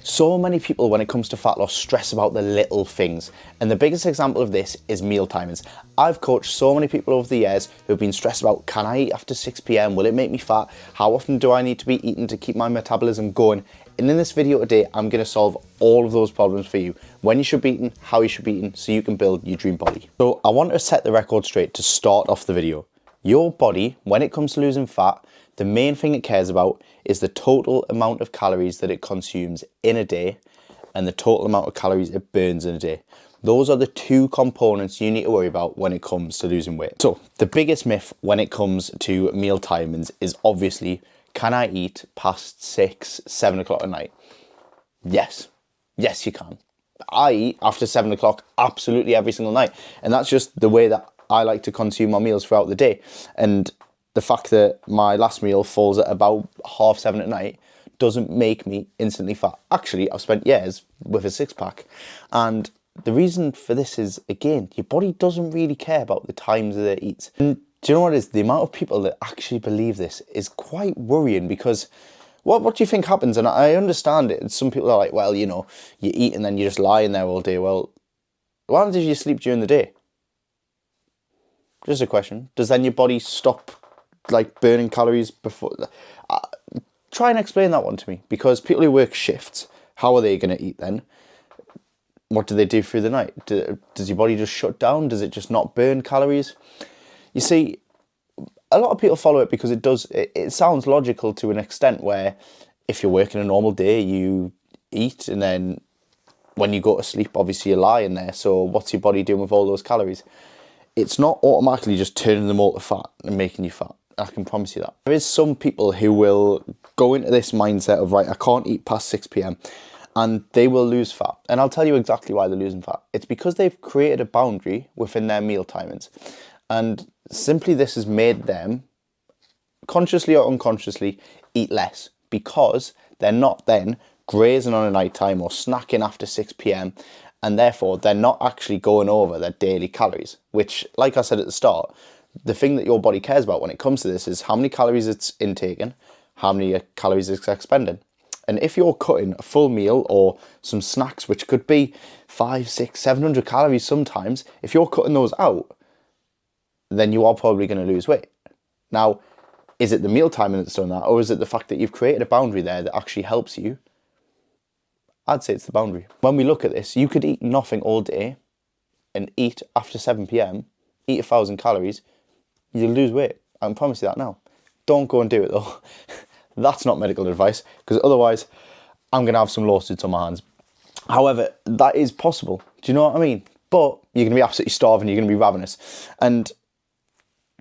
So many people, when it comes to fat loss, stress about the little things. And the biggest example of this is meal timings. I've coached so many people over the years who've been stressed about, can I eat after 6 p.m? Will it make me fat? How often do I need to be eating to keep my metabolism going? And in this video today, I'm going to solve all of those problems for you. When you should be eating, how you should be eating, so you can build your dream body. So I want to set the record straight to start off the video. Your body, when it comes to losing fat, the main thing it cares about is the total amount of calories that it consumes in a day and the total amount of calories it burns in a day. Those are the two components you need to worry about when it comes to losing weight. So the biggest myth when it comes to meal timings is obviously, can I eat past 6, 7 o'clock at night? Yes, you can. I eat after 7 o'clock absolutely every single night. And that's just the way that I like to consume my meals throughout the day. And the fact that my last meal falls at about 7:30 at night doesn't make me instantly fat. Actually, I've spent years with a six-pack. And the reason for this is, again, your body doesn't really care about the times that it eats. And do you know what it is? The amount of people that actually believe this is quite worrying, because what do you think happens? And I understand it. Some people are like, well, you know, you eat and then you're just lying there all day. Well, what happens if you sleep during the day? Just a question. Does then your body stop like burning calories before? Try and explain that one to me, because people who work shifts, how are they going to eat then? What do they do through the night? Does your body just shut down? Does it just not burn calories? You see, a lot of people follow it because it sounds logical to an extent, where if you're working a normal day, you eat, and then when you go to sleep, obviously you're lying there. So what's your body doing with all those calories? It's not automatically just turning them all to fat and making you fat. I can promise you that. There is some people who will go into this mindset of, right, I can't eat past 6 p.m. and they will lose fat. And I'll tell you exactly why they're losing fat. It's because they've created a boundary within their meal timings. And simply this has made them, consciously or unconsciously, eat less, because they're not then grazing on a night time or snacking after 6 p.m. and therefore they're not actually going over their daily calories, which, like I said at the start, the thing that your body cares about when it comes to this is how many calories it's intaking, how many calories it's expending. And if you're cutting a full meal or some snacks, which could be 500, 600, 700 calories sometimes, if you're cutting those out, then you are probably going to lose weight. Now, is it the meal timing that's done that, or is it the fact that you've created a boundary there that actually helps you? I'd say it's the boundary. When we look at this, you could eat nothing all day and eat after 7 p.m, eat 1,000 calories, you'll lose weight. I can promise you that now. Don't go and do it though. That's not medical advice, because otherwise I'm going to have some lawsuits on my hands. However, that is possible. Do you know what I mean? But you're going to be absolutely starving, you're going to be ravenous, and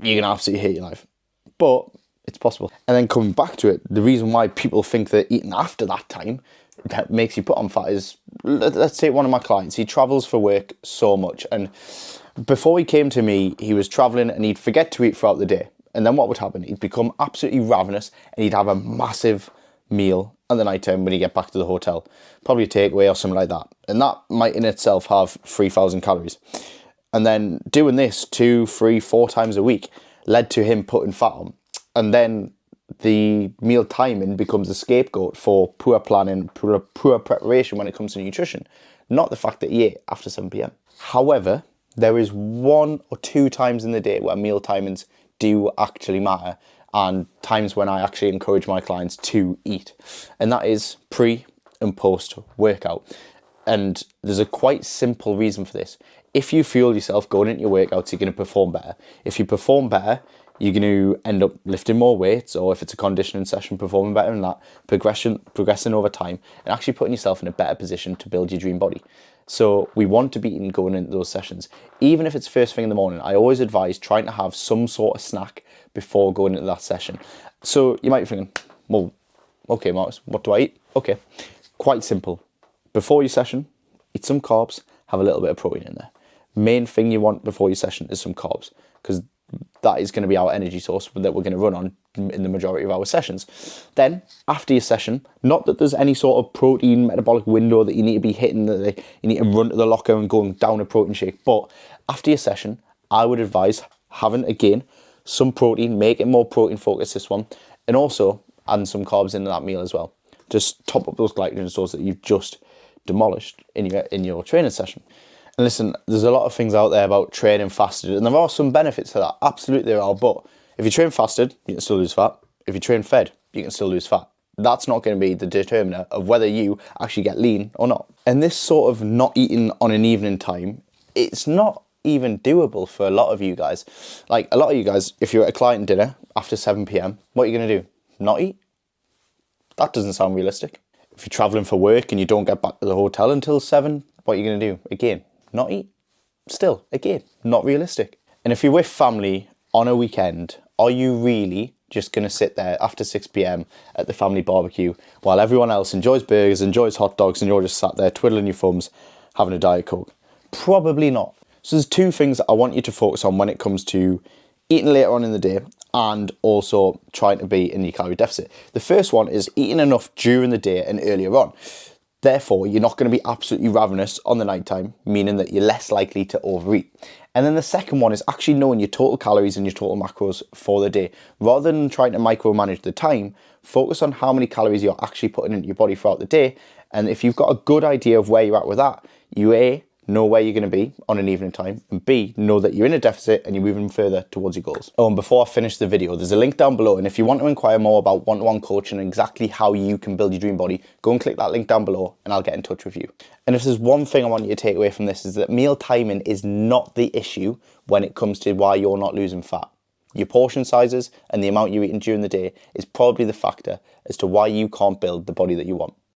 you're going to absolutely hate your life. But it's possible. And then coming back to it, the reason why people think that eating after that time that makes you put on fat is, let's take one of my clients. He travels for work so much, and before he came to me, he was traveling and he'd forget to eat throughout the day. And then what would happen? He'd become absolutely ravenous and he'd have a massive meal at the night time when he get back to the hotel. Probably a takeaway or something like that. And that might in itself have 3,000 calories. And then doing this 2, 3, 4 times a week led to him putting fat on. And then the meal timing becomes a scapegoat for poor planning, poor preparation when it comes to nutrition. Not the fact that he ate after 7 p.m. However, there is 1 or 2 times in the day where meal timings do actually matter, and times when I actually encourage my clients to eat. And that is pre and post workout. And there's a quite simple reason for this. If you fuel yourself going into your workouts, you're going to perform better. If you perform better, you're going to end up lifting more weights, or if it's a conditioning session, performing better than that, progressing over time, and actually putting yourself in a better position to build your dream body. So we want to be eating going into those sessions. Even if it's first thing in the morning, I always advise trying to have some sort of snack before going into that session. So you might be thinking, well, okay, Marcus, what do I eat? Okay, quite simple. Before your session, eat some carbs, have a little bit of protein in there. Main thing you want before your session is some carbs, because that is going to be our energy source that we're going to run on in the majority of our sessions. Then, after your session, not that there's any sort of protein metabolic window that you need to be hitting, that you need to run to the locker and go down a protein shake, but after your session, I would advise having, again, some protein, make it more protein focused, this one, and also adding some carbs into that meal as well. Just top up those glycogen stores that you've just demolished in your training session. And listen, there's a lot of things out there about training fasted, and there are some benefits to that. Absolutely there are, but if you train fasted, you can still lose fat. If you train fed, you can still lose fat. That's not going to be the determiner of whether you actually get lean or not. And this sort of not eating on an evening time, it's not even doable for a lot of you guys. Like a lot of you guys, if you're at a client dinner after 7 p.m, what are you going to do? Not eat? That doesn't sound realistic. If you're traveling for work and you don't get back to the hotel until 7, what are you going to do? Again, not eat? Still, again, not realistic. And if you're with family on a weekend, are you really just going to sit there after 6 p.m. at the family barbecue while everyone else enjoys burgers, enjoys hot dogs, and you're just sat there twiddling your thumbs having a Diet Coke? Probably not. So there's 2 things that I want you to focus on when it comes to eating later on in the day and also trying to be in your calorie deficit. The first one is eating enough during the day and earlier on. Therefore, you're not going to be absolutely ravenous on the night time, meaning that you're less likely to overeat. And then the second one is actually knowing your total calories and your total macros for the day. Rather than trying to micromanage the time, focus on how many calories you're actually putting into your body throughout the day. And if you've got a good idea of where you're at with that, you A, know where you're going to be on an evening time, and B, know that you're in a deficit and you're moving further towards your goals. Oh, and before I finish the video, there's a link down below, and if you want to inquire more about one-to-one coaching and exactly how you can build your dream body, go and click that link down below and I'll get in touch with you. And if there's one thing I want you to take away from this, is that meal timing is not the issue when it comes to why you're not losing fat. Your portion sizes and the amount you're eating during the day is probably the factor as to why you can't build the body that you want.